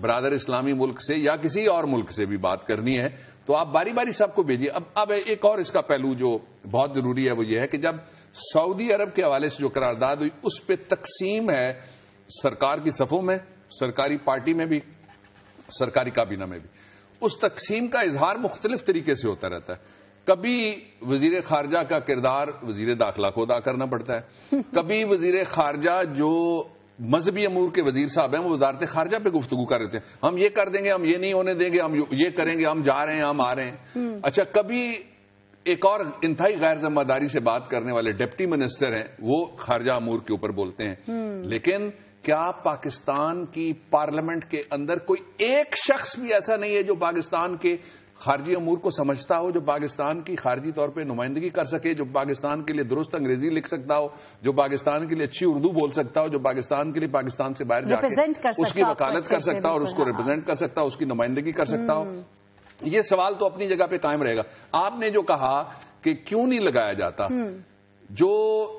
برادر اسلامی ملک سے یا کسی اور ملک سے بھی بات کرنی ہے تو آپ باری باری سب کو بھیجیے. اب ایک اور اس کا پہلو جو بہت ضروری ہے وہ یہ ہے کہ جب سعودی عرب کے حوالے سے جو قرارداد ہوئی اس پہ تقسیم ہے سرکار کی صفوں میں, سرکاری پارٹی میں بھی, سرکاری کابینہ میں بھی. اس تقسیم کا اظہار مختلف طریقے سے ہوتا رہتا ہے. کبھی وزیر خارجہ کا کردار وزیر داخلہ کو ادا کرنا پڑتا ہے, کبھی وزیر خارجہ جو مذہبی امور کے وزیر صاحب ہیں وہ وزارت خارجہ پہ گفتگو کر رہے تھے, ہم یہ کر دیں گے, ہم یہ نہیں ہونے دیں گے, ہم یہ کریں گے, ہم جا رہے ہیں, ہم آ رہے ہیں. اچھا, کبھی ایک اور انتہائی غیر ذمہ داری سے بات کرنے والے ڈپٹی منسٹر ہیں وہ خارجہ امور کے اوپر بولتے ہیں. لیکن کیا پاکستان کی پارلیمنٹ کے اندر کوئی ایک شخص بھی ایسا نہیں ہے جو پاکستان کے خارجی امور کو سمجھتا ہو, جو پاکستان کی خارجی طور پہ نمائندگی کر سکے, جو پاکستان کے لیے درست انگریزی لکھ سکتا ہو, جو پاکستان کے لیے اچھی اردو بول سکتا ہو, جو پاکستان کے لیے پاکستان سے باہر جا کے اس کی وکالت کر سکتا ہو اور اس کو ریپرزینٹ کر سکتا ہو, اس کی نمائندگی کر سکتا ہو؟ یہ سوال تو اپنی جگہ پہ قائم رہے گا. آپ نے جو کہا کہ کیوں نہیں لگایا جاتا, جو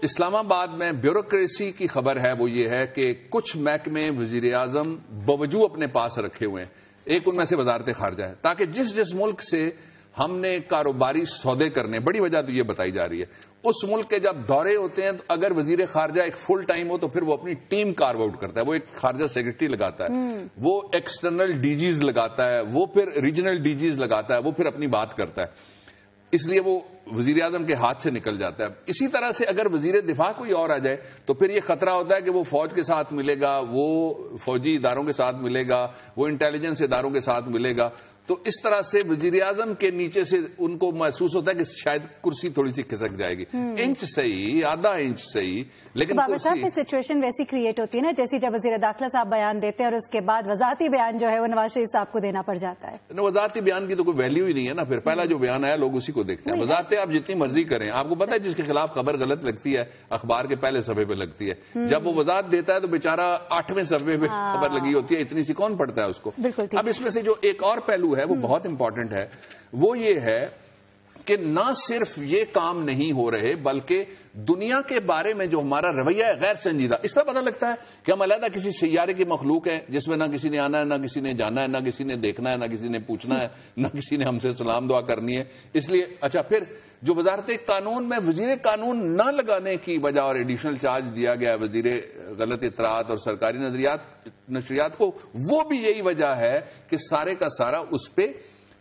اسلام آباد میں بیوروکریسی کی خبر ہے وہ یہ ہے کہ کچھ محکمے وزیر اعظم باوجود اپنے پاس رکھے ہوئے ہیں. ایک ان میں سے وزارت خارجہ ہے, تاکہ جس ملک سے ہم نے کاروباری سودے کرنے, بڑی وجہ تو یہ بتائی جا رہی ہے, اس ملک کے جب دورے ہوتے ہیں تو اگر وزیر خارجہ ایک فل ٹائم ہو تو پھر وہ اپنی ٹیم کارو آؤٹ کرتا ہے, وہ ایک خارجہ سیکرٹری لگاتا ہے, وہ ایکسٹرنل ڈی جیز لگاتا ہے, وہ پھر ریجنل ڈی جیز لگاتا ہے, وہ پھر اپنی بات کرتا ہے, اس لیے وہ وزیر اعظم کے ہاتھ سے نکل جاتا ہے. اسی طرح سے اگر وزیر دفاع کوئی اور آ جائے تو پھر یہ خطرہ ہوتا ہے کہ وہ فوج کے ساتھ ملے گا, وہ فوجی اداروں کے ساتھ ملے گا, وہ انٹیلیجنس اداروں کے ساتھ ملے گا. تو اس طرح سے وزیر اعظم کے نیچے سے ان کو محسوس ہوتا ہے کہ شاید کرسی تھوڑی سی کھسک جائے گی, انچ صحیح, آدھا انچ صحیح, لیکن بابر صاحب سچویشن ویسی کریٹ ہوتی ہے نا جیسی جب وزیر داخلہ صاحب بیان دیتے ہیں اور اس کے بعد وزارتی بیان جو ہے وہ نواز شریف صاحب کو دینا پڑ جاتا ہے. وزارتی بیان کی تو کوئی ویلیو ہی نہیں ہے نا, پھر پہلا جو بیان آیا لوگ اسی کو دیکھتے ہیں. وزارتیں آپ جتنی مرضی کریں, آپ کو پتا ہے جس کے خلاف خبر غلط لگتی ہے اخبار کے پہلے صفحے پہ لگتی ہے, جب وہ وضاحت دیتا ہے تو بیچارہ 8ویں صفحے پہ خبر لگی ہوتی ہے, اتنی سی کون پڑھتا ہے اس کو. اب اس میں سے جو ایک اور پہلو ہے وہ بہت امپورٹنٹ ہے, وہ یہ ہے کہ نہ صرف یہ کام نہیں ہو رہے بلکہ دنیا کے بارے میں جو ہمارا رویہ ہے غیر سنجیدہ. اس طرح پتہ لگتا ہے کہ ہم علیحدہ کسی سیارے کی مخلوق ہیں جس میں نہ کسی نے آنا ہے, نہ کسی نے جانا ہے, نہ کسی نے دیکھنا ہے, نہ کسی نے پوچھنا ہے, نہ کسی نے ہم سے سلام دعا کرنی ہے. اس لیے اچھا, پھر جو وزارت قانون میں وزیر قانون نہ لگانے کی وجہ اور ایڈیشنل چارج دیا گیا وزیر غلط اطلاعات اور سرکاری نشریات کو, وہ بھی یہی وجہ ہے کہ سارے کا سارا اس پہ.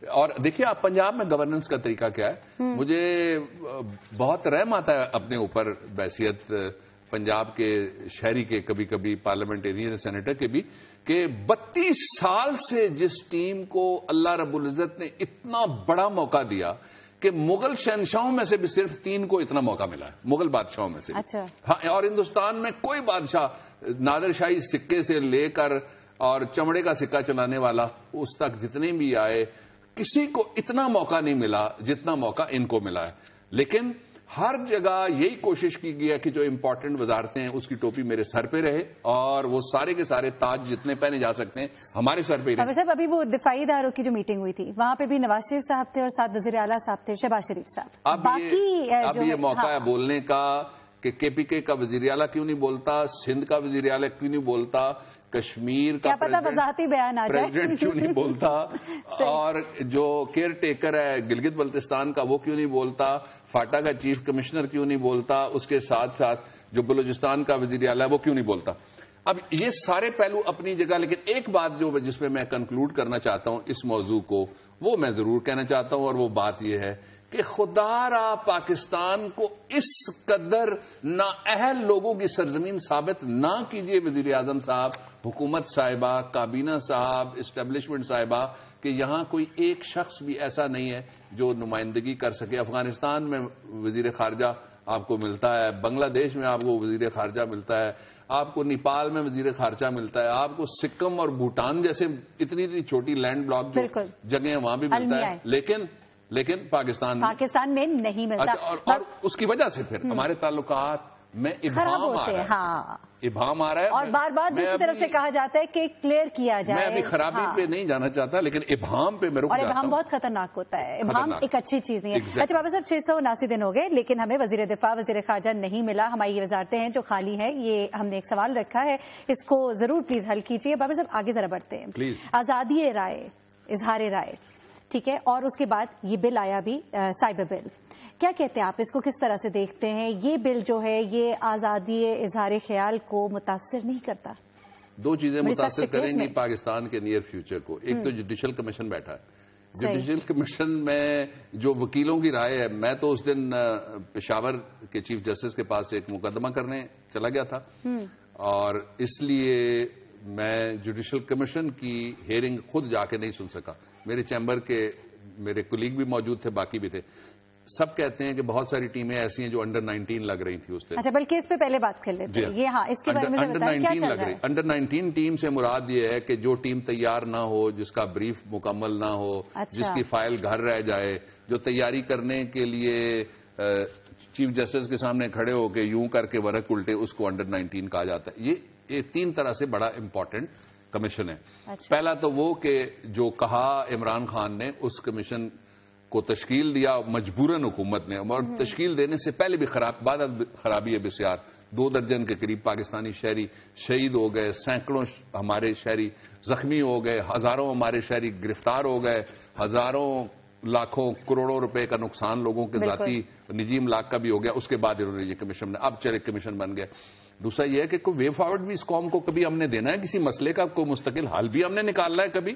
اور دیکھیے آپ پنجاب میں گورننس کا طریقہ کیا ہے, مجھے بہت رحم آتا ہے اپنے اوپر بحیثیت پنجاب کے شہری کے, کبھی کبھی پارلیمنٹرین سینیٹر کے بھی, کہ 32 سال سے جس ٹیم کو اللہ رب العزت نے اتنا بڑا موقع دیا کہ مغل شہنشاہوں میں سے بھی صرف 3 کو اتنا موقع ملا ہے, مغل بادشاہوں میں سے. اچھا. ہاں, اور ہندوستان میں کوئی بادشاہ نادر شاہی سکے سے لے کر اور چمڑے کا سکہ چلانے والا اس تک جتنے بھی آئے, کسی کو اتنا موقع نہیں ملا جتنا موقع ان کو ملا ہے. لیکن ہر جگہ یہی کوشش کی گئی ہے کہ جو امپورٹنٹ وزارتیں ہیں اس کی ٹوپی میرے سر پہ رہے اور وہ سارے کے سارے تاج جتنے پہنے جا سکتے ہیں ہمارے سر پہ رہے. صاحب ابھی وہ دفاعی اداروں کی جو میٹنگ ہوئی تھی وہاں پہ بھی نواز شریف صاحب تھے اور ساتھ وزیر اعلیٰ صاحب تھے شہباز شریف صاحب. اب یہ موقع ہے بولنے کا کہ کے پی کے کا وزیر اعلیٰ کیوں نہیں بولتا, سندھ کا وزیر اعلیٰ کیوں نہیں بولتا, کشمیر کا پریزیڈنٹ کیوں نہیں بولتا, اور جو کیئر ٹیکر ہے گلگت بلتستان کا وہ کیوں نہیں بولتا, فاٹا کا چیف کمشنر کیوں نہیں بولتا, اس کے ساتھ ساتھ جو بلوچستان کا وزیر اعلیٰ ہے وہ کیوں نہیں بولتا. اب یہ سارے پہلو اپنی جگہ, لیکن ایک بات جو جس پہ میں کنکلوڈ کرنا چاہتا ہوں اس موضوع کو, وہ میں ضرور کہنا چاہتا ہوں, اور وہ بات یہ ہے کہ خدا را پاکستان کو اس قدر نااہل لوگوں کی سرزمین ثابت نہ کیجیے وزیر اعظم صاحب, حکومت صاحبہ, کابینہ صاحب, اسٹیبلشمنٹ صاحبہ, کہ یہاں کوئی ایک شخص بھی ایسا نہیں ہے جو نمائندگی کر سکے. افغانستان میں وزیر خارجہ آپ کو ملتا ہے, بنگلہ دیش میں آپ کو وزیر خارجہ ملتا ہے, آپ کو نیپال میں وزیر خارجہ ملتا ہے, آپ کو سکم اور بھوٹان جیسے اتنی چھوٹی لینڈ بلاک جو جگہیں وہاں بھی ملتا ہے, لیکن پاکستان میں نہیں ملتا. اور اس کی وجہ سے پھر ہمارے تعلقات میں ابہام آ رہا ہے، ہاں ابہام آ رہا ہے، اور بار بار دوسری طرف سے کہا جاتا ہے کہ کلیئر کیا جائے. میں ابھی خرابی پہ نہیں جانا چاہتا، لیکن ابہام پہ میں رک جاتا ہوں. اور ابہام بہت خطرناک ہوتا ہے، ابہام ایک اچھی چیز نہیں ہے. اچھا بابا صاحب 679 دن ہو گئے لیکن ہمیں وزیر دفاع وزیر خارجہ نہیں ملا. ہماری یہ وزارتیں ہیں جو خالی ہیں، یہ ہم نے ایک سوال رکھا ہے، اس کو ضرور پلیز حل کیجیے. بابا صاحب آگے ذرا بڑھتے ہیں. پلیز. آزادی رائے، اظہار رائے، ٹھیک ہے، اور اس کے بعد یہ بل آیا بھی سائبر بل. کیا کہتے ہیں آپ، اس کو کس طرح سے دیکھتے ہیں؟ یہ بل جو ہے یہ آزادی اظہار خیال کو متاثر نہیں کرتا؟ دو چیزیں متاثر کریں گی پاکستان کے نیئر فیوچر کو. ایک تو جوڈیشل کمیشن بیٹھا ہے. جوڈیشل کمیشن میں جو وکیلوں کی رائے ہے، میں تو اس دن پشاور کے چیف جسٹس کے پاس ایک مقدمہ کرنے چلا گیا تھا، اور اس لیے میں جوڈیشل کمیشن کی ہیئرنگ خود جا کے نہیں سن سکا. میرے چیمبر کے میرے کولیگ بھی موجود تھے، باقی بھی تھے. سب کہتے ہیں کہ بہت ساری ٹیمیں ایسی ہیں جو انڈر 19 لگ رہی تھی اس دن. اچھا، بلکہ اس پہ پہلے بات کر لیتے ہیں. یہ ہاں، اس کے بارے میں بتائیں کیا چل رہا ہے. انڈر 19 ٹیم سے مراد یہ ہے کہ جو ٹیم تیار نہ ہو، جس کا بریف مکمل نہ ہو، جس کی فائل گھر رہ جائے، جو تیاری کرنے کے لیے چیف جسٹس کے سامنے کھڑے ہو کے یوں کر کے ورق الٹے، اس کو انڈر 19 کہا جاتا ہے. یہ تین طرح سے بڑا امپورٹنٹ کمیشن ہے. پہلا تو وہ کہ جو کہا عمران خان نے، اس کمیشن کو تشکیل دیا مجبوراً حکومت نے، اور تشکیل دینے سے پہلے بھی خرابی ہے بسیار. 2 درجن کے قریب پاکستانی شہری شہید ہو گئے، سینکڑوں ہمارے شہری زخمی ہو گئے، ہزاروں ہمارے شہری گرفتار ہو گئے، ہزاروں لاکھوں کروڑوں روپے کا نقصان لوگوں کے ذاتی نجی املاک کا بھی ہو گیا. اس کے بعد انہوں نے یہ کمیشن اب چلے کمیشن بن گیا. دوسرا یہ ہے کہ کوئی وے فارورڈ بھی اس قوم کو کبھی ہم نے دینا ہے، کسی مسئلے کا کوئی مستقل حل بھی ہم نے نکالنا ہے کبھی.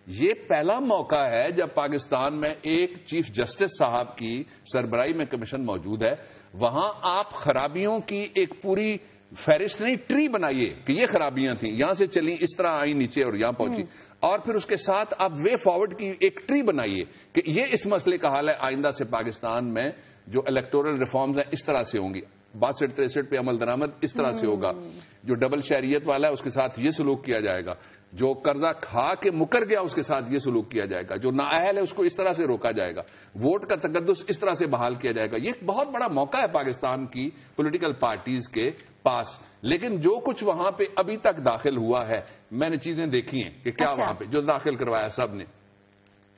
یہ پہلا موقع ہے جب پاکستان میں ایک چیف جسٹس صاحب کی سربراہی میں کمیشن موجود ہے. وہاں آپ خرابیوں کی ایک پوری فہرست نہیں، ٹری بنائیے کہ یہ خرابیاں تھیں، یہاں سے چلی، اس طرح آئی نیچے اور یہاں پہنچی، اور پھر اس کے ساتھ آپ وے فارورڈ کی ایک ٹری بنائیے کہ یہ اس مسئلے کا حال ہے. آئندہ سے پاکستان میں جو الیکٹورل ریفارمز ہیں اس طرح سے ہوں گی، 62-63 پہ عمل درآمد اس طرح سے ہوگا، جو ڈبل شہریت والا ہے اس کے ساتھ یہ سلوک کیا جائے گا، جو قرضہ کھا کے مکر گیا اس کے ساتھ یہ سلوک کیا جائے گا، جو نااہل ہے اس کو اس طرح سے روکا جائے گا، ووٹ کا تقدس اس طرح سے بحال کیا جائے گا. یہ بہت بڑا موقع ہے پاکستان کی پولیٹیکل پارٹیز کے پاس. لیکن جو کچھ وہاں پہ ابھی تک داخل ہوا ہے، میں نے چیزیں دیکھی ہیں کہ کیا وہاں پہ جو داخل کروایا سب نے،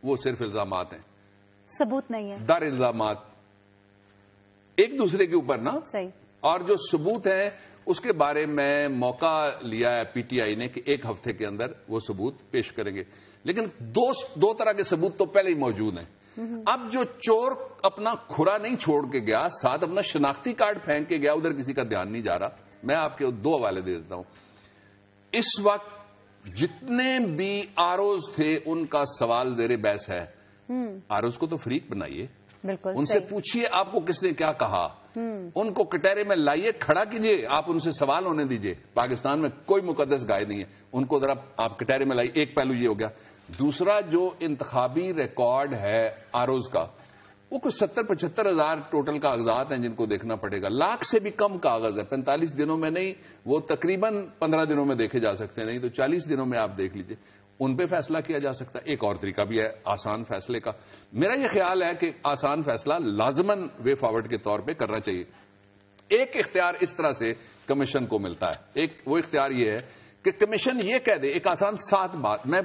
وہ صرف الزامات ہیں، ثبوت نہیں ہے، در الزامات ایک دوسرے کے اوپر نا. صحیح. اور جو ثبوت ہیں اس کے بارے میں موقع لیا ہے پی ٹی آئی نے کہ 1 ہفتے کے اندر وہ ثبوت پیش کریں گے. لیکن دو طرح کے ثبوت تو پہلے ہی موجود ہیں. اب جو چور اپنا کھرا نہیں چھوڑ کے گیا، ساتھ اپنا شناختی کارڈ پھینک کے گیا، ادھر کسی کا دھیان نہیں جا رہا. میں آپ کے 2 حوالے دے دیتا ہوں. اس وقت جتنے بھی آروز تھے ان کا سوال زیر بحث ہے. آروز کو تو فریق بنائیے، بالکل ان سے پوچھیے آپ کو کس نے کیا کہا، ان کو کٹہرے میں لائیے، کھڑا کیجیے، آپ ان سے سوال ہونے دیجیے. پاکستان میں کوئی مقدس گائے نہیں ہے، ان کو ذرا آپ کٹہرے میں لائیے. ایک پہلو یہ ہو گیا. دوسرا جو انتخابی ریکارڈ ہے آروز کا، وہ کچھ 70-75 ہزار ٹوٹل کاغذات ہیں جن کو دیکھنا پڑے گا. لاکھ سے بھی کم کاغذ ہے. 45 دنوں میں نہیں، وہ تقریباً 15 دنوں میں دیکھے جا سکتے ہیں، نہیں تو 40 دنوں میں آپ دیکھ لیجیے. ان پہ فیصلہ کیا جا سکتا ہے. ایک اور طریقہ بھی ہے آسان فیصلے کا. میرا یہ خیال ہے کہ آسان فیصلہ لازماً وے فارورڈ کے طور پہ کرنا چاہیے. ایک اختیار اس طرح سے کمیشن کو ملتا ہے. وہ اختیار یہ ہے کہ کمیشن یہ کہہ دے، ایک آسان 7 بات، میں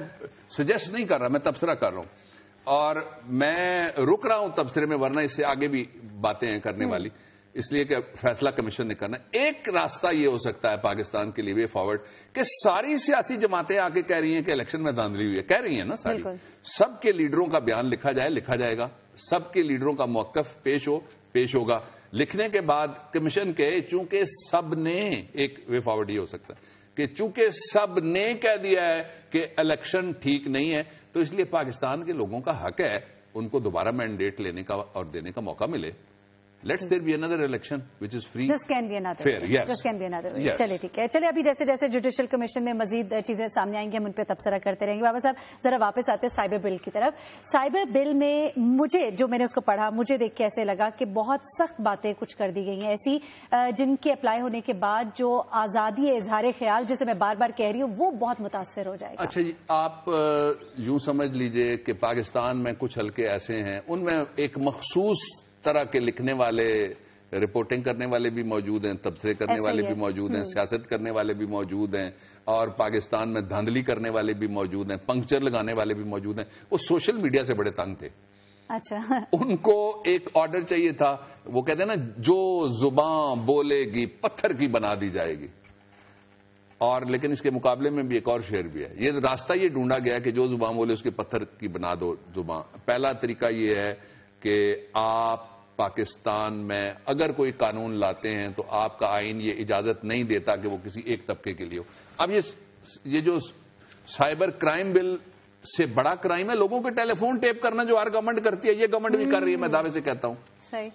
سجیسٹ نہیں کر رہا، میں تبصرہ کر رہا ہوں، اور میں رک رہا ہوں تبصرے میں، ورنہ اس سے آگے بھی باتیں ہیں کرنے والی، اس لیے کہ فیصلہ کمیشن نے کرنا ہے. ایک راستہ یہ ہو سکتا ہے پاکستان کے لیے وے فارورڈ کہ ساری سیاسی جماعتیں آ کے کہہ رہی ہیں کہ الیکشن میں دھاندلی ہوئی ہے، کہہ رہی ہیں نا ساری، سب کے لیڈروں کا بیان لکھا جائے گا، سب کے لیڈروں کا موقف پیش ہوگا. لکھنے کے بعد کمیشن کے، چونکہ سب نے، ایک وے فارورڈ یہ ہو سکتا ہے کہ چونکہ سب نے کہہ دیا ہے کہ الیکشن ٹھیک نہیں ہے، تو اس لیے پاکستان کے لوگوں کا حق ہے ان کو دوبارہ مینڈیٹ لینے کا اور دینے کا موقع ملے. Let's there be another election which is free. This can be another fair. way. Yes. This can be another way. Yes. چلے ٹھیک ہے. چلے ابھی جیسے جیسے جوڈیشل کمیشن میں مزید چیزیں سامنے آئیں گی ہم ان پہ تبصرہ کرتے رہیں گے. بابا صاحب ذرا واپس آتے ہیں سائبر بل کی طرف. سائبر بل میں میں نے اس کو پڑھا، مجھے دیکھ کے ایسے لگا کہ بہت سخت باتیں کچھ کر دی گئی ہیں ایسی جن کے اپلائی ہونے کے بعد جو آزادی اظہار خیال جسے میں بار بار کہہ رہی ہوں وہ بہت متاثر ہو جائے گا. اچھا جی، آپ یوں سمجھ لیجئے کہ پاکستان میں کچھ حلقے ایسے ہیں، ان میں ایک مخصوص طرح کے لکھنے والے رپورٹنگ کرنے والے بھی موجود ہیں, تبصرے کرنے والے بھی موجود ہیں, سیاست کرنے والے بھی موجود ہیں, اور پاکستان میں دھاندلی کرنے والے بھی موجود ہیں, پنکچر لگانے والے بھی موجود ہیں. وہ سوشل میڈیا سے بڑے تنگ تھے. اچھا, ان کو ایک آرڈر چاہیے تھا, وہ کہتے ہیں نا جو زبان بولے گی پتھر کی بنا دی جائے گی. اور لیکن اس کے مقابلے میں بھی ایک اور شعر بھی ہے. یہ راستہ یہ ڈھونڈا گیا کہ جو زبان بولے اس کے پتھر کی بنا دو زبان. پہلا طریقہ یہ ہے کہ آپ پاکستان میں اگر کوئی قانون لاتے ہیں تو آپ کا آئین یہ اجازت نہیں دیتا کہ وہ کسی ایک طبقے کے لیے ہو. اب یہ جو سائبر کرائم بل سے بڑا کرائم ہے لوگوں کے ٹیلی فون ٹیپ کرنا, جو ہر گورنمنٹ کرتی ہے, یہ گورنمنٹ بھی کر رہی ہے, میں دعوے سے کہتا ہوں. صحیح.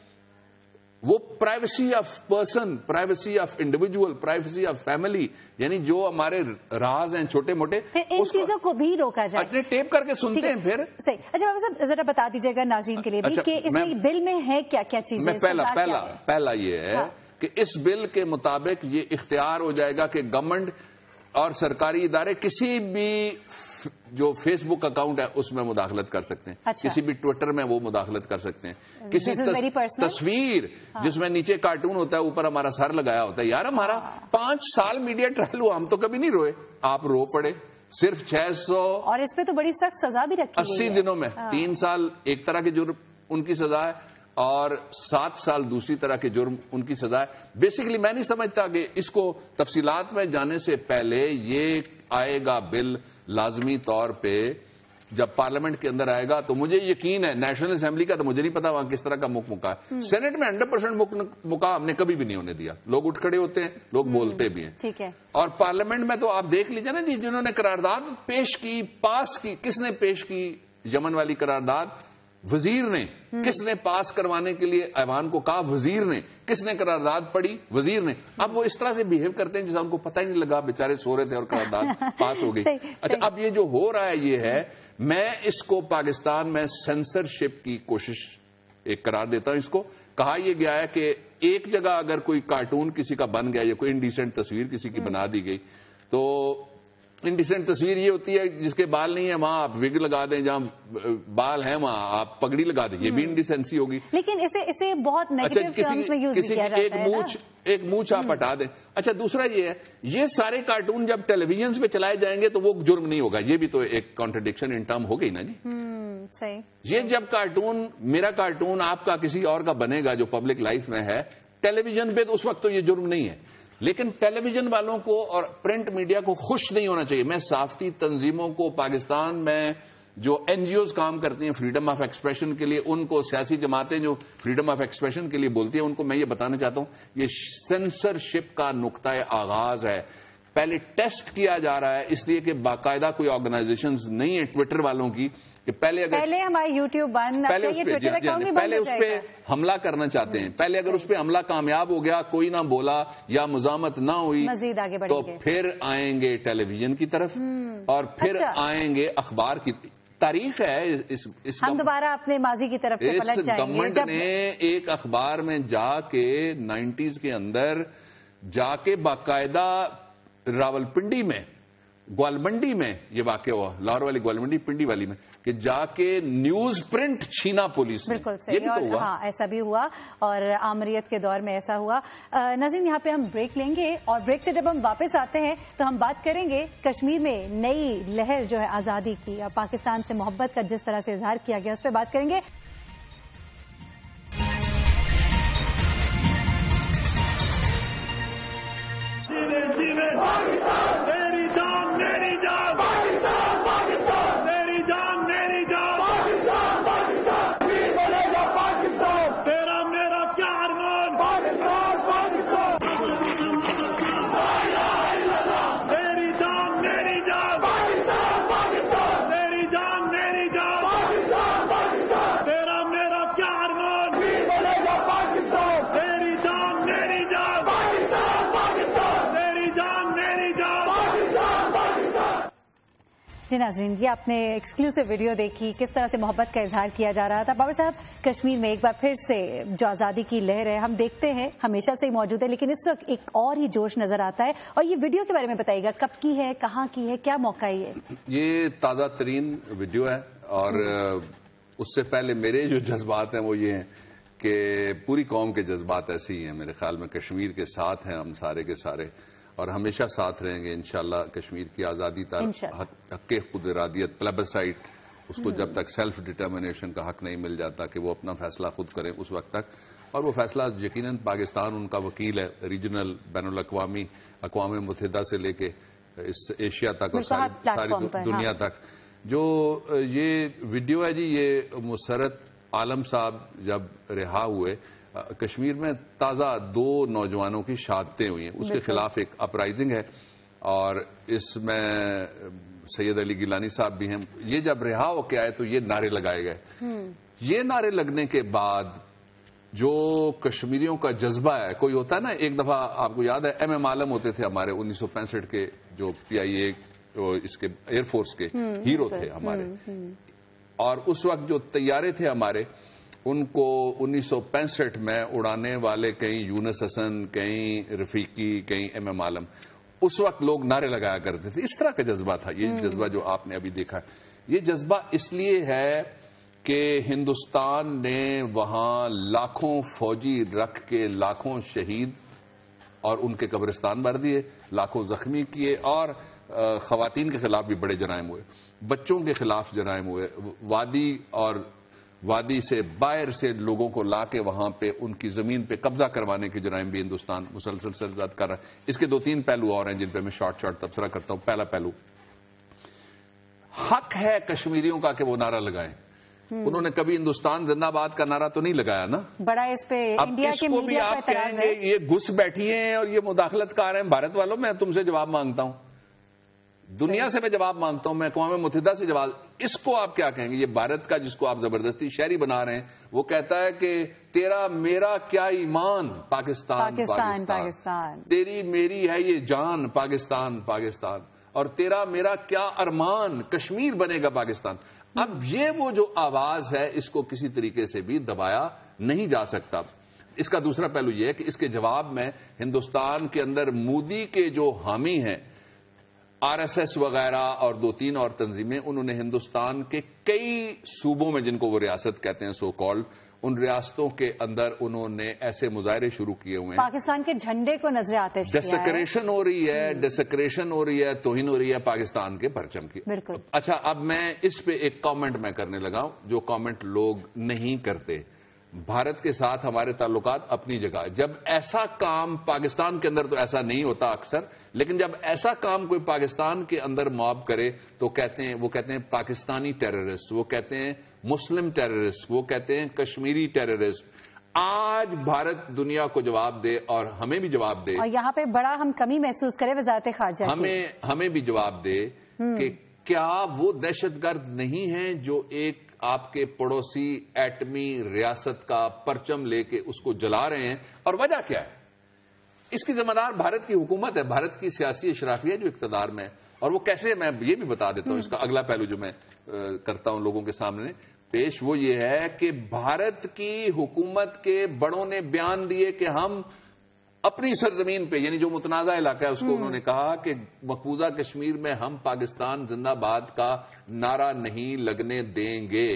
وہ privacy of person, privacy of individual, privacy of family, یعنی جو ہمارے راز ہیں چھوٹے موٹے, ان چیزوں کو بھی روکا جائے. اپنے ٹیپ کر کے سنتے ہیں پھر. صحیح. اچھا بابا صاحب ذرا بتا دیجیے گا ناظرین کے لیے بھی کہ اس میں بل میں ہے کیا کیا چیزیں. پہلا یہ ہے کہ اس بل کے مطابق یہ اختیار ہو جائے گا کہ گورنمنٹ اور سرکاری ادارے کسی بھی جو فیس بک اکاؤنٹ ہے اس میں مداخلت کر سکتے ہیں. کسی بھی ٹویٹر میں وہ مداخلت کر سکتے ہیں. کسی تصویر جس میں نیچے کارٹون ہوتا ہے اوپر ہمارا سر لگایا ہوتا ہے. یار ہمارا 5 سال میڈیا ٹرائل ہوا, ہم تو کبھی نہیں روئے, آپ رو پڑے. صرف 600 اور اس پہ تو بڑی سخت سزا بھی رکھی 80 دنوں میں 3 سال ایک طرح کے جرم ان کی سزا ہے اور 7 سال دوسری طرح کے جرم ان کی سزا ہے. بیسیکلی میں نہیں سمجھتا کہ اس کو تفصیلات میں جانے سے پہلے یہ آئے گا بل لازمی طور پہ جب پارلیمنٹ کے اندر آئے گا تو مجھے یقین ہے, نیشنل اسمبلی کا تو مجھے نہیں پتا وہاں کس طرح کا مکہ ہے. سینٹ میں 100% مکہ ہم نے کبھی بھی نہیں ہونے دیا. لوگ اٹھ کھڑے ہوتے ہیں, لوگ بولتے بھی ہیں. ٹھیک ہے. اور پارلیمنٹ میں تو آپ دیکھ لیجیے نا جی, جنہوں نے قرارداد پیش کی, پاس کی, کس نے پیش کی یمن والی قرارداد؟ وزیر نے. کس نے پاس کروانے کے لیے ایوان کو کہا؟ وزیر نے. کس نے قرارداد پڑھی؟ وزیر نے. اب وہ اس طرح سے بیہیو کرتے ہیں جیسا ان کو پتہ ہی نہیں لگا, بیچارے سو رہے تھے اور قرارداد پاس ہو گئی. اچھا, اب یہ جو ہو رہا ہے یہ ہے, میں اس کو پاکستان میں سینسرشپ کی کوشش ایک قرار دیتا ہوں. اس کو کہا یہ گیا ہے کہ ایک جگہ اگر کوئی کارٹون کسی کا بن گیا یا کوئی انڈیسنٹ تصویر کسی کی بنا دی گئی, تو انڈیسنٹ تصویر یہ ہوتی ہے جس کے بال نہیں ہے وہاں آپ وگ لگا دیں, جہاں بال ہیں وہاں آپ پگڑی لگا دیں, یہ بھی انڈیسنسی ہوگی. لیکن اسے بہت نیگیٹو ٹرمز میں یوز کیا جاتا ہے. ایک مونچھ آپ ہٹا دیں. اچھا, دوسرا یہ ہے, یہ سارے کارٹون جب ٹیلی ویژن پہ چلائے جائیں گے تو وہ جرم نہیں ہوگا. یہ بھی تو ایک کانٹرڈکشن ان ٹرم ہو گئی نا جی. صحیح. یہ جب کارٹون, میرا کارٹون آپ کا کسی اور کا بنے گا جو پبلک لائف میں ہے ٹیلی ویژن پہ, تو اس وقت تو یہ جرم نہیں ہے. لیکن ٹیلی ویژن والوں کو اور پرنٹ میڈیا کو خوش نہیں ہونا چاہیے. میں صحافتی تنظیموں کو, پاکستان میں جو این جی اوز کام کرتی ہیں فریڈم آف ایکسپریشن کے لیے, ان کو, سیاسی جماعتیں جو فریڈم آف ایکسپریشن کے لیے بولتی ہیں, ان کو میں یہ بتانا چاہتا ہوں یہ سینسرشپ کا نقطۂ آغاز ہے. پہلے ٹیسٹ کیا جا رہا ہے, اس لیے کہ باقاعدہ کوئی آرگنائزیشنز نہیں ہے ٹویٹر والوں کی کہ پہلے ہمارا یوٹیوب بند, پہلے اس پہ حملہ کرنا چاہتے ہیں. پہلے اگر اس پہ حملہ کامیاب ہو گیا, کوئی نہ بولا یا مزاحمت نہ ہوئی, مزید آگے تو پھر آئیں گے ٹیلی ویژن کی طرف اور پھر آئیں گے اخبار کی. تاریخ ہے ہم دوبارہ اپنے ماضی کی طرف اس گورنمنٹ نے ایک اخبار میں جا کے 90s کے اندر جا کے باقاعدہ راولپنڈی میں, گوالمنڈی میں یہ واقع ہوا, لاہور والی گوالمنڈی پنڈی والی میں, کہ جا کے نیوز پرنٹ چھینا پولیس نے. بالکل صحیح. اور ہاں ایسا بھی ہوا اور آمریت کے دور میں ایسا ہوا. ناظرین یہاں پہ ہم بریک لیں گے اور بریک سے جب ہم واپس آتے ہیں تو ہم بات کریں گے کشمیر میں نئی لہر جو ہے آزادی کی اور پاکستان سے محبت کا جس طرح سے اظہار کیا گیا اس پہ بات کریں گے. جی ناظرین, یہ آپ نے ایکسکلوسیو ویڈیو دیکھی, کس طرح سے محبت کا اظہار کیا جا رہا تھا. بابا صاحب کشمیر میں ایک بار پھر سے جو آزادی کی لہر ہے ہم دیکھتے ہیں ہمیشہ سے ہی موجود ہے, لیکن اس وقت ایک اور ہی جوش نظر آتا ہے. اور یہ ویڈیو کے بارے میں بتائیے گا, کب کی ہے, کہاں کی ہے, کیا موقع ہے؟ یہ تازہ ترین ویڈیو ہے اور اس سے پہلے میرے جو جذبات ہیں وہ یہ ہیں کہ پوری قوم کے جذبات ایسے ہی ہیں. میرے خیال میں کشمیر کے ساتھ ہیں ہم سارے کے سارے, اور ہمیشہ ساتھ رہیں گے انشاءاللہ. کشمیر کی آزادی تک حق خود ارادیت پلیبسائٹ, اس کو جب تک سیلف ڈٹرمنیشن کا حق نہیں مل جاتا کہ وہ اپنا فیصلہ خود کریں اس وقت تک, اور وہ فیصلہ یقیناً پاکستان ان کا وکیل ہے ریجنل بین الاقوامی اقوام متحدہ سے لے کے اس ایشیا تک اور ساری دنیا تک. جو یہ ویڈیو ہے جی, یہ مسرت عالم صاحب جب رہا ہوئے, کشمیر میں تازہ 2 نوجوانوں کی شہادتیں ہوئی ہیں, اس کے خلاف ایک اپرائزنگ ہے, اور اس میں سید علی گیلانی صاحب بھی ہیں. یہ جب رہا ہو کے آئے تو یہ نعرے لگائے گئے. یہ نعرے لگنے کے بعد جو کشمیریوں کا جذبہ ہے, کوئی ہوتا ہے نا, ایک دفعہ آپ کو یاد ہے ایم عالم ہوتے تھے ہمارے 1965 کے, جو PIA اس کے ایئر فورس کے ہیرو تھے ہمارے, اور اس وقت جو طیارے تھے ہمارے ان کو 1965 میں اڑانے والے کہیں یونس حسن, کہیں رفیقی, کہیں ایم عالم, اس وقت لوگ نعرے لگایا کرتے تھے. اس طرح کا جذبہ تھا یہ جذبہ جو آپ نے ابھی دیکھا. یہ جذبہ اس لیے ہے کہ ہندوستان نے وہاں لاکھوں فوجی رکھ کے لاکھوں شہید اور ان کے قبرستان بھر دیے, لاکھوں زخمی کیے, اور خواتین کے خلاف بھی بڑے جرائم ہوئے, بچوں کے خلاف جرائم ہوئے, وادی اور وادی سے باہر سے لوگوں کو لا کے وہاں پہ ان کی زمین پہ قبضہ کروانے کے جرائم بھی ہندوستان مسلسل سرزد کر رہا ہے. اس کے 2-3 پہلو اور ہیں جن پہ میں شارٹ تبصرہ کرتا ہوں. پہلا پہلو, حق ہے کشمیریوں کا کہ وہ نعرہ لگائیں. انہوں نے کبھی ہندوستان زندہ باد کا نعرہ تو نہیں لگایا نا. بڑا اس پہ انڈیا کے میڈیا پہ اعتراض ہے. یہ گھس بیٹھی ہیں اور یہ مداخلت کار ہیں. بھارت والوں, میں تم سے جواب مانگتا ہوں, دنیا سے میں جواب مانگتا ہوں, میں اقوام متحدہ سے جواب. اس کو آپ کیا کہیں گے؟ یہ بھارت کا جس کو آپ زبردستی شہری بنا رہے ہیں, وہ کہتا ہے کہ تیرا میرا کیا ایمان پاکستان پاکستان, تیری میری ہے یہ جان پاکستان پاکستان, اور تیرا میرا کیا ارمان کشمیر بنے گا پاکستان. اب یہ وہ جو آواز ہے اس کو کسی طریقے سے بھی دبایا نہیں جا سکتا. اس کا دوسرا پہلو یہ ہے کہ اس کے جواب میں ہندوستان کے اندر مودی کے جو حامی ہیں RSS وغیرہ اور 2-3 اور تنظیمیں, انہوں نے ہندوستان کے کئی صوبوں میں, جن کو وہ ریاست کہتے ہیں سو کالڈ, ان ریاستوں کے اندر انہوں نے ایسے مظاہرے شروع کیے ہوئے ہیں. پاکستان کے جھنڈے کو نظر آتے ہیں, ڈیسیکریشن ہو رہی ہے, ڈیسیکریشن ہو رہی ہے, توہین ہو رہی ہے پاکستان کے پرچم کی. بالکل. اچھا, اب میں اس پہ ایک کامنٹ میں کرنے لگا ہوں, جو کامنٹ لوگ نہیں کرتے. بھارت کے ساتھ ہمارے تعلقات اپنی جگہ, جب ایسا کام پاکستان کے اندر تو ایسا نہیں ہوتا اکثر, لیکن جب ایسا کام کوئی پاکستان کے اندر موب کرے تو وہ کہتے ہیں پاکستانی ٹیررسٹ, وہ کہتے ہیں مسلم ٹیررسٹ, وہ کہتے ہیں کشمیری ٹیررسٹ. آج بھارت دنیا کو جواب دے اور ہمیں بھی جواب دے, اور یہاں پہ بڑا ہم کمی محسوس کریں وزارت خارجہ, ہمیں بھی جواب دے کہ کیا وہ دہشت گرد نہیں ہیں جو ایک آپ کے پڑوسی ایٹمی ریاست کا پرچم لے کے اس کو جلا رہے ہیں, اور وجہ کیا ہے؟ اس کی ذمہ دار بھارت کی حکومت ہے, بھارت کی سیاسی اشرافیہ جو اقتدار میں ہے. اور وہ کیسے, میں یہ بھی بتا دیتا ہوں. اس کا اگلا پہلو جو میں کرتا ہوں لوگوں کے سامنے پیش, وہ یہ ہے کہ بھارت کی حکومت کے بڑوں نے بیان دیے کہ ہم اپنی سرزمین پہ, یعنی جو متنازع علاقہ ہے اس کو انہوں نے کہا کہ مقبوضہ کشمیر میں ہم پاکستان زندہ باد کا نعرہ نہیں لگنے دیں گے.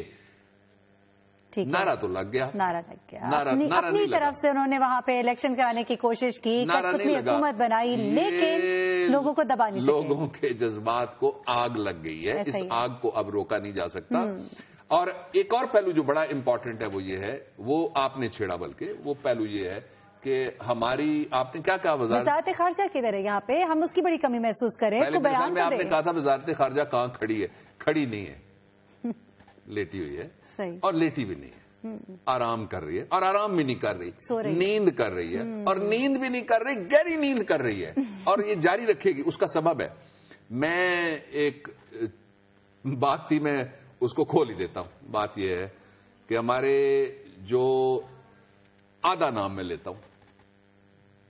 نعرہ تو لگ گیا, اپنی طرف سے انہوں نے وہاں پہ الیکشن کرانے کی کوشش کی, حکومت بنائی, لیکن لوگوں کو دبا نہیں سکے. لوگوں کے جذبات کو آگ لگ گئی ہے, اس آگ کو اب روکا نہیں جا سکتا. اور ایک اور پہلو جو بڑا امپورٹنٹ ہے وہ یہ ہے, وہ آپ نے چھیڑا, بلکہ وہ پہلو یہ ہے کہ ہماری, آپ نے کیا کہا, وزارت خارجہ کدھر ہے یہاں پہ, ہم اس کی بڑی کمی محسوس کریں. پہلے آپ نے کہا تھا وزارت خارجہ کہاں کھڑی ہے, کھڑی نہیں ہے, لیٹی ہوئی ہے, اور لیٹی بھی نہیں ہے, آرام کر رہی ہے, اور آرام بھی نہیں کر رہی, نیند کر رہی ہے, اور نیند بھی نہیں کر رہی, گہری نیند کر رہی ہے, اور یہ جاری رکھے گی. اس کا سبب ہے, میں ایک بات تھی, میں اس کو کھول ہی دیتا ہوں. بات یہ ہے کہ ہمارے جو آدھا نام میں لیتا ہوں,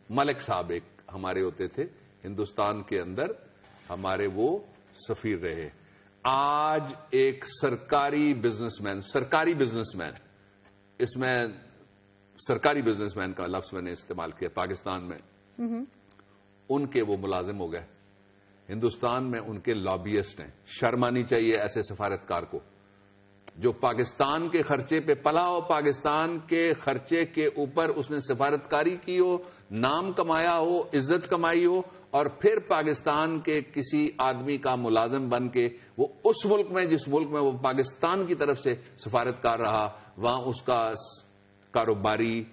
ملک صاحب ایک ہمارے ہوتے تھے ہندوستان کے اندر, ہمارے وہ سفیر رہے. آج ایک سرکاری بزنس مین, اس میں سرکاری بزنس مین کا لفظ میں نے استعمال کیا پاکستان میں, ان کے وہ ملازم ہو گئے. ہندوستان میں ان کے لابیسٹ ہیں. شرم آنی چاہیے ایسے سفارتکار کو. جو پاکستان کے خرچے پہ پلا ہو، پاکستان کے خرچے کے اوپر اس نے سفارتکاری کی ہو، نام کمایا ہو، عزت کمائی ہو، اور پھر پاکستان کے کسی آدمی کا ملازم بن کے وہ اس ملک میں، جس ملک میں وہ پاکستان کی طرف سے سفارتکار رہا، وہاں اس کا کاروباری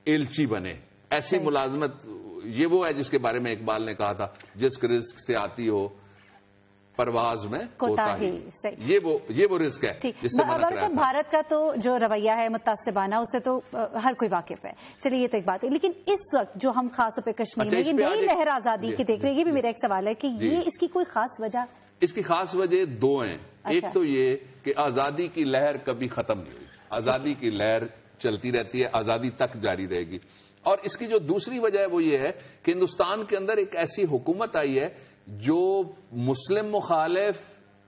ایلچی بنے. ایسی ملازمت، یہ وہ ہے جس کے بارے میں اقبال نے کہا تھا، جس رزق سے آتی ہو پرواز میں کوتاہی. یہ وہ رزق ہے جس سے منع کرایا تھا. بھارت کا تو جو رویہ ہے متعصبانہ، اس سے تو ہر کوئی واقف ہے. چلیے یہ تو ایک بات ہے، لیکن اس وقت جو ہم خاص طور پہ کشمیر میں یہ نئی لہر آزادی کی دیکھ رہے ہیں، یہ بھی میرا ایک سوال ہے کہ یہ اس کی کوئی خاص وجہ؟ اس کی خاص وجہ دو ہیں. ایک تو یہ کہ آزادی کی لہر کبھی ختم نہیں ہوئی، آزادی کی لہر چلتی رہتی ہے، آزادی تک جاری رہے گی. اور اس کی جو دوسری وجہ ہے وہ یہ ہے کہ ہندوستان کے اندر ایک ایسی حکومت آئی ہے جو مسلم مخالف،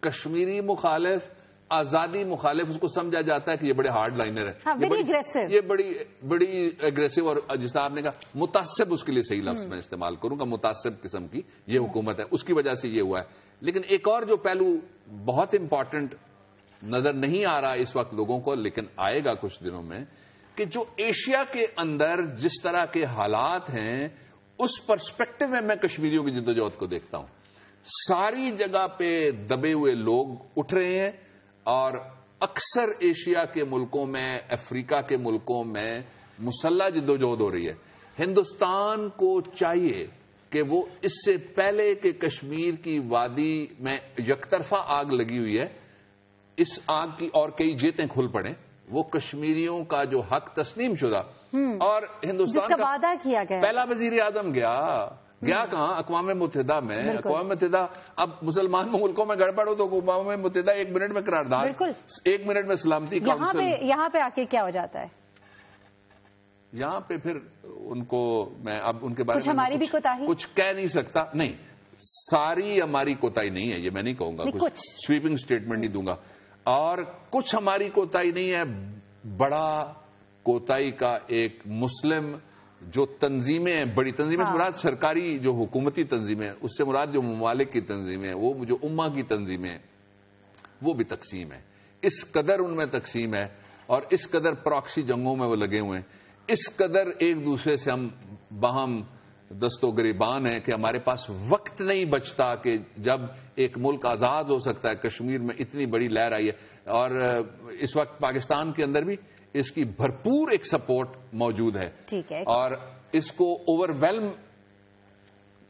کشمیری مخالف، آزادی مخالف، اس کو سمجھا جاتا ہے کہ یہ بڑے ہارڈ لائنر ہے، یہ بڑی اگریسو، اور جس طرح آپ نے کہا متعصب، اس کے لیے صحیح لفظ میں استعمال کروں گا، متعصب قسم کی یہ حکومت ہے. اس کی وجہ سے یہ ہوا ہے. لیکن ایک اور جو پہلو بہت امپورٹنٹ نظر نہیں آ رہا اس وقت لوگوں کو، لیکن آئے گا کچھ دنوں میں، کہ جو ایشیا کے اندر جس طرح کے حالات ہیں، اس پرسپیکٹو میں میں کشمیریوں کی جدوجہد کو دیکھتا ہوں. ساری جگہ پہ دبے ہوئے لوگ اٹھ رہے ہیں، اور اکثر ایشیا کے ملکوں میں، افریقہ کے ملکوں میں مسلح جدوجہد ہو رہی ہے. ہندوستان کو چاہیے کہ وہ اس سے پہلے کہ کشمیر کی وادی میں یک طرفہ آگ لگی ہوئی ہے، اس آگ کی اور کئی جیتیں کھل پڑیں، وہ کشمیریوں کا جو حق تسلیم شدہ، اور ہندوستان کا وعدہ کیا گیا، پہلا وزیر اعظم گیا کہاں؟ اقوام متحدہ میں. اقوام متحدہ، اب مسلمان ملکوں میں گڑبڑ ہو تو اقوام متحدہ 1 منٹ میں قرارداد، 1 منٹ میں سلامتی کونسل. یہاں پہ آ کے کیا ہو جاتا ہے؟ یہاں پہ پھر ان کو میں اب ان کے بارے میں ہماری بھی کوتاہی کچھ کہہ نہیں سکتا. نہیں، ساری ہماری کوتاہی نہیں ہے، یہ میں نہیں کہوں گا، کچھ سویپنگ سٹیٹمنٹ نہیں دوں گا. اور کچھ ہماری کوتاہی نہیں ہے، بڑا کوتاہی کا ایک مسلم جو تنظیمیں ہیں، بڑی تنظیمیں سے مراد سرکاری جو حکومتی تنظیمیں، اس سے مراد جو ممالک کی تنظیمیں، وہ جو امہ کی تنظیمیں، وہ بھی تقسیم ہے. اس قدر ان میں تقسیم ہے، اور اس قدر پراکسی جنگوں میں وہ لگے ہوئے ہیں، اس قدر ایک دوسرے سے ہم باہم دست و گریبان ہیں کہ ہمارے پاس وقت نہیں بچتا کہ جب ایک ملک آزاد ہو سکتا ہے. کشمیر میں اتنی بڑی لہر آئی ہے، اور اس وقت پاکستان کے اندر بھی اس کی بھرپور ایک سپورٹ موجود ہے. ٹھیک ہے، اور اس کو اوور ویلم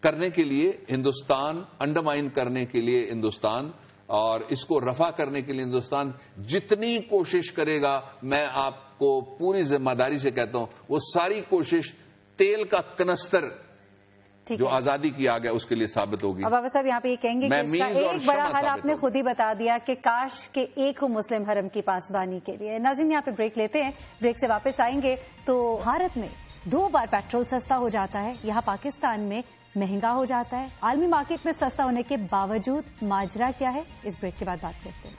کرنے کے لیے ہندوستان، انڈرمائن کرنے کے لیے ہندوستان، اور اس کو رفع کرنے کے لیے ہندوستان جتنی کوشش کرے گا، میں آپ کو پوری ذمہ داری سے کہتا ہوں، وہ ساری کوشش تیل کا کنستر جو آزادی کی آگ ہے اس کے لیے ثابت ہوگی. بابا صاحب یہاں پہ یہ کہیں گے کہ اس کا ایک بڑا حل آپ نے خود ہی بتا دیا کہ کاش کہ ایک ہو مسلم حرم کی پاسبانی کے لیے. ناظرین یہاں پہ بریک لیتے ہیں، بریک سے واپس آئیں گے. تو بھارت میں 2 بار پیٹرول سستا ہو جاتا ہے، یہاں پاکستان میں مہنگا ہو جاتا ہے. عالمی مارکیٹ میں سستا ہونے کے باوجود ماجرا کیا ہے، اس بریک کے بعد بات کرتے ہیں.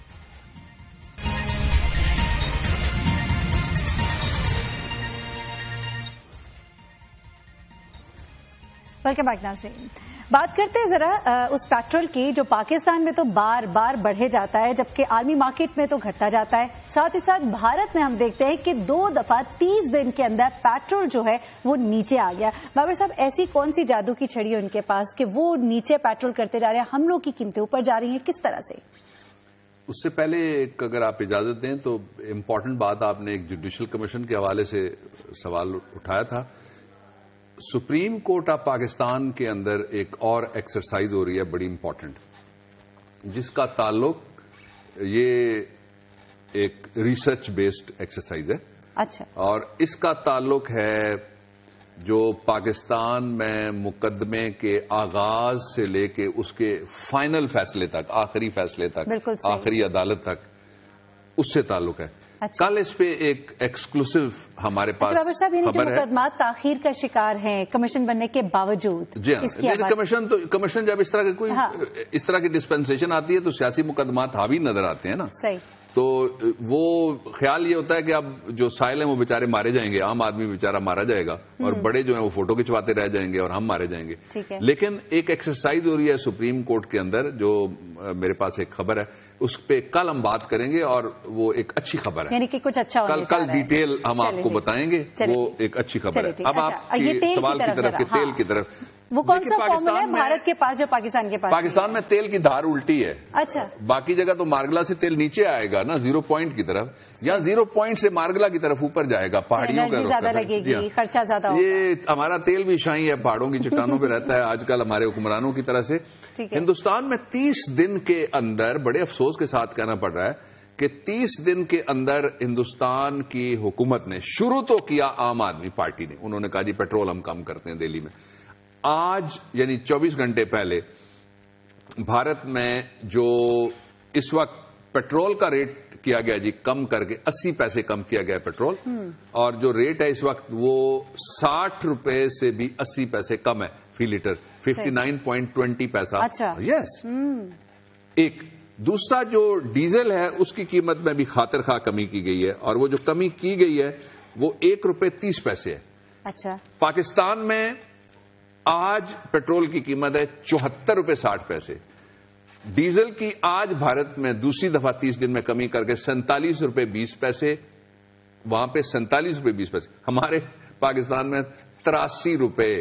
ویلکم بیک ناظرین. بات کرتے ہیں ذرا اس پیٹرول کی جو پاکستان میں تو بار بار بڑھے جاتا ہے، جبکہ عالمی مارکیٹ میں تو گھٹتا جاتا ہے. ساتھ ہی ساتھ بھارت میں ہم دیکھتے ہیں کہ 2 دفعہ 30 دن کے اندر پیٹرول جو ہے وہ نیچے آ گیا. بابر صاحب ایسی کون سی جادو کی چھڑی ہے ان کے پاس کہ وہ نیچے پیٹرول کرتے جا رہے ہیں، ہم لوگ کی قیمتیں اوپر جا رہی ہیں، کس طرح سے؟ اس سے پہلے اگر آپ اجازت دیں تو امپورٹنٹ بات، آپ نے ایک جوڈیشل کمیشن کے حوالے سے سوال اٹھایا تھا. سپریم کورٹ آف پاکستان کے اندر ایک اور ایکسرسائز ہو رہی ہے بڑی امپورٹنٹ، جس کا تعلق، یہ ایک ریسرچ بیسڈ ایکسرسائز ہے. اچھا. اور اس کا تعلق ہے جو پاکستان میں مقدمے کے آغاز سے لے کے اس کے فائنل فیصلے تک، آخری فیصلے تک، آخری عدالت تک، اس سے تعلق ہے. کل اس پہ ایک ایکسکلوسیو ہمارے پاس خبر ہے. مقدمات تاخیر کا شکار ہیں کمیشن بننے کے باوجود. جی ہاں، کمیشن جب اس طرح کی کوئی اس طرح کی ڈسپینسیشن آتی ہے تو سیاسی مقدمات حاوی نظر آتے ہیں نا. صحیح. تو وہ خیال یہ ہوتا ہے کہ اب جو سائل ہیں وہ بیچارے مارے جائیں گے، عام آدمی بیچارہ مارا جائے گا، اور بڑے جو ہیں وہ فوٹو کھنچواتے رہ جائیں گے اور ہم مارے جائیں گے. لیکن ایک ایکسرسائز ہو رہی ہے سپریم کورٹ کے اندر، جو میرے پاس ایک خبر ہے، اس پہ کل ہم بات کریں گے، اور وہ ایک اچھی خبر ہے، یعنی کہ کچھ اچھا کل ڈیٹیل ہم آپ کو بتائیں گے. وہ ایک اچھی خبر ہے. اب آپ کے سوال کی طرف کہ تیل کی طرف، وہ کون سا فارمولا ہے بھارت کے پاس جو پاکستان کے پاس؟ پاکستان میں تیل کی دھار الٹی ہے. اچھا، باقی جگہ تو مارگلا سے تیل نیچے آئے گا نا 0 پوائنٹ کی طرف، یا 0 پوائنٹ سے مارگلا کی طرف اوپر جائے گا، پہاڑیوں کا زیادہ لگے گی، خرچہ زیادہ ہوگا. یہ ہمارا تیل بھی شاہی ہے، پہاڑوں کی چٹانوں پہ رہتا ہے آج کل ہمارے حکمرانوں کی طرح سے. ہندوستان میں 30 دن کے اندر، بڑے افسوس کے ساتھ کہنا پڑ رہا ہے کہ 30 دن کے اندر ہندوستان کی حکومت نے شروع تو کیا، عام آدمی پارٹی نے، انہوں نے کہا جی پیٹرول ہم کم کرتے ہیں دہلی میں. آج یعنی 24 گھنٹے پہلے بھارت میں جو اس وقت پیٹرول کا ریٹ کیا گیا جی کم کر کے 80 پیسے کم کیا گیا پیٹرول، اور جو ریٹ ہے اس وقت وہ 60 روپے سے بھی 80 پیسے کم ہے فی لیٹر، 59.20 پیسہ. یس. ایک دوسرا جو ڈیزل ہے اس کی قیمت میں بھی خاطر خواہ کمی کی گئی ہے، اور وہ جو کمی کی گئی ہے وہ 1 روپے 30 پیسے ہے. اچھا. پاکستان میں آج پیٹرول کی قیمت ہے 74 روپے 60 پیسے. ڈیزل کی آج بھارت میں دوسری دفعہ 30 دن میں کمی کر کے 47 روپے 20 پیسے، وہاں پہ 47 روپے 20 پیسے، ہمارے پاکستان میں 83 روپے.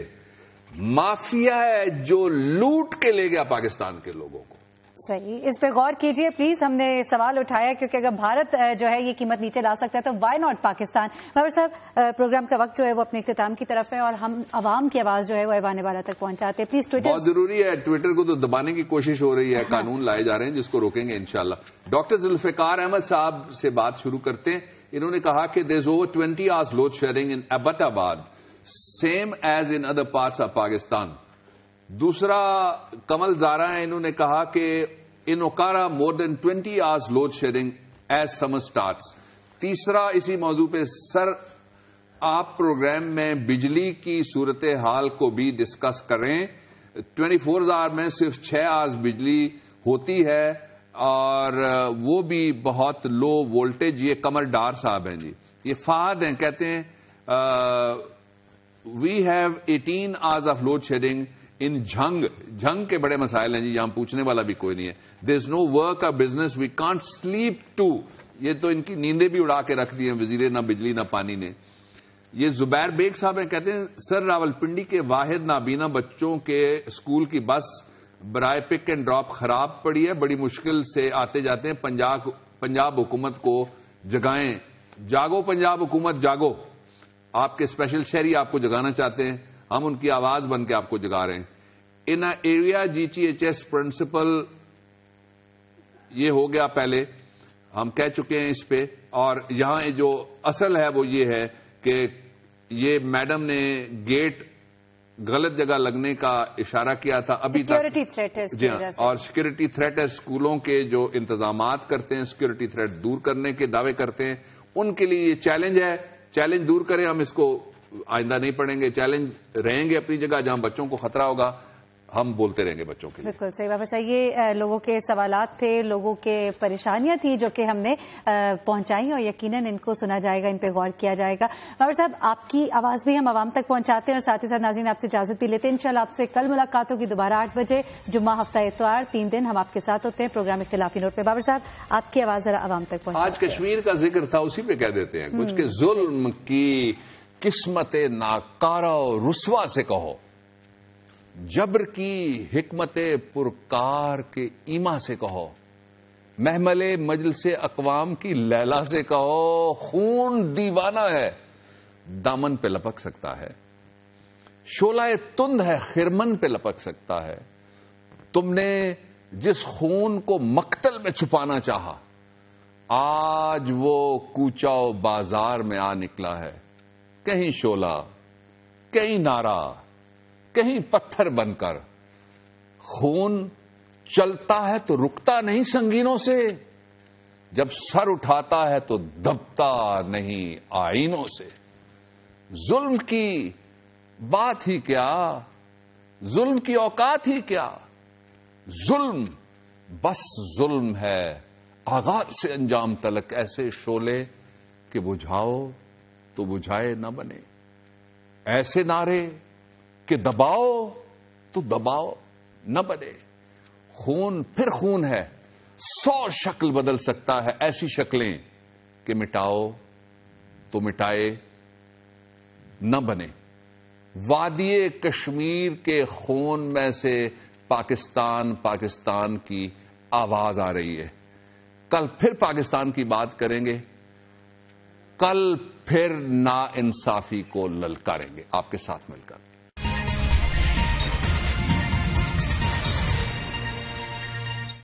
مافیا ہے جو لوٹ کے لے گیا پاکستان کے لوگوں کو. صحیح، اس پہ غور کیجئے پلیز. ہم نے سوال اٹھایا کیونکہ اگر بھارت جو ہے یہ قیمت نیچے لا سکتا ہے تو وائی ناٹ پاکستان. بابر صاحب، پروگرام کا وقت جو ہے وہ اپنے اختتام کی طرف ہے، اور ہم عوام کی آواز جو ہے وہ ایوان والا تک پہنچاتے ہیں. پلیز ٹویٹر بہت ضروری ہے. ٹویٹر کو تو دبانے کی کوشش ہو رہی ہے، قانون لائے جا رہے ہیں جس کو روکیں گے انشاءاللہ. ڈاکٹر ذوالفقار احمد صاحب سے بات شروع کرتے ہیں. انہوں نے کہا کہ there is over 20 hours load shedding in Abbottabad, same as in other parts of Pakistan. دوسرا کمل زارا ہیں، انہوں نے کہا کہ in Okara more than 20 hours load shedding as summer starts. تیسرا اسی موضوع پہ سر آپ پروگرام میں بجلی کی صورتحال کو بھی ڈسکس کریں. 24 آور میں صرف 6 آورز بجلی ہوتی ہے، اور وہ بھی بہت لو وولٹیج. یہ قمر ڈار صاحب ہیں جی، یہ فہد ہیں، کہتے ہیں we have 18 hours of load shedding in Jhang کے بڑے مسائل ہیں جی، یہاں پوچھنے والا بھی کوئی نہیں ہے. دیر از نو ورک اور business we can't sleep too. یہ تو ان کی نیندیں بھی اڑا کے رکھ دی ہیں وزیر نہ بجلی نہ پانی نے. یہ زبیر بیگ صاحب ہیں، کہتے ہیں سر راولپنڈی کے واحد نابینا بچوں کے اسکول کی بس برائے پک اینڈ ڈراپ خراب پڑی ہے، بڑی مشکل سے آتے جاتے ہیں. پنجاب حکومت کو جگائیں. جاگو پنجاب حکومت جاگو. آپ کے اسپیشل شہری آپ کو جگانا چاہتے ہیں، ہم ان کی آواز بن کے آپ کو جگا رہے ہیں. ان ایریا GTHS پرنسپل یہ ہو گیا پہلے، ہم کہہ چکے ہیں اس پہ. اور یہاں جو اصل ہے وہ یہ ہے کہ یہ میڈم نے گیٹ غلط جگہ لگنے کا اشارہ کیا تھا ابھی تک. سیکیورٹی تھریٹ ہے جی ہاں، اور سیکیورٹی تھریٹ ہے. اسکولوں کے جو انتظامات کرتے ہیں سیکیورٹی تھریٹ دور کرنے کے دعوے کرتے ہیں، ان کے لیے یہ چیلنج ہے. چیلنج دور کریں، ہم اس کو آئندہ نہیں پڑھیں گے. چیلنج رہیں گے اپنی جگہ، جہاں بچوں کو خطرہ ہوگا ہم بولتے رہیں گے بچوں کے لیے. بالکل صحیح بابر صاحب. یہ لوگوں کے سوالات تھے، لوگوں کے پریشانیاں تھیں جو کہ ہم نے پہنچائی، اور یقیناً ان کو سنا جائے گا، ان پہ غور کیا جائے گا. بابر صاحب، آپ کی آواز بھی ہم عوام تک پہنچاتے ہیں، اور ساتھ ہی ساتھ ناظرین آپ سے اجازت بھی لیتے ہیں. انشاءاللہ آپ سے کل ملاقات ہوگی دوبارہ 8 بجے، جمعہ ہفتہ اتوار، 3 دن ہم آپ کے ساتھ ہوتے ہیں پروگرام اختلافی نوٹ پہ. بابر صاحب، آپ کی آواز ذرا عوام تک پہنچائیں. آج کشمیر کا ذکر تھا، اسی پہ کہہ دیتے ہیں کچھ کہ ظلم کی قسمت ناکارہ و رسوا سے کہو، جبر کی حکمت پرکار کے ایما سے کہو، محمل مجلس اقوام کی لیلا سے کہو. خون دیوانہ ہے دامن پہ لپک سکتا ہے، شعلہ تند ہے خرمن پہ لپک سکتا ہے. تم نے جس خون کو مقتل میں چھپانا چاہا، آج وہ کوچہ و بازار میں آ نکلا ہے. کہیں شعلہ، کہیں نعرہ، کہیں پتھر بن کر. خون چلتا ہے تو رکتا نہیں سنگینوں سے، جب سر اٹھاتا ہے تو دبتا نہیں آئینوں سے. ظلم کی بات ہی کیا، ظلم کی اوقات ہی کیا. ظلم بس ظلم ہے آغاز سے انجام تلک ایسے شعلے کہ بجھاؤ تو بجھائے نہ بنے، ایسے نعرے کہ دباؤ تو دباؤ نہ بنے۔ خون پھر خون ہے، 100 شکل بدل سکتا ہے، ایسی شکلیں کہ مٹاؤ تو مٹائے نہ بنے۔ وادی کشمیر کے خون میں سے پاکستان کی آواز آ رہی ہے۔ کل پھر پاکستان کی بات کریں گے، کل پھر نا انصافی کو للکاریں گے آپ کے ساتھ مل کر۔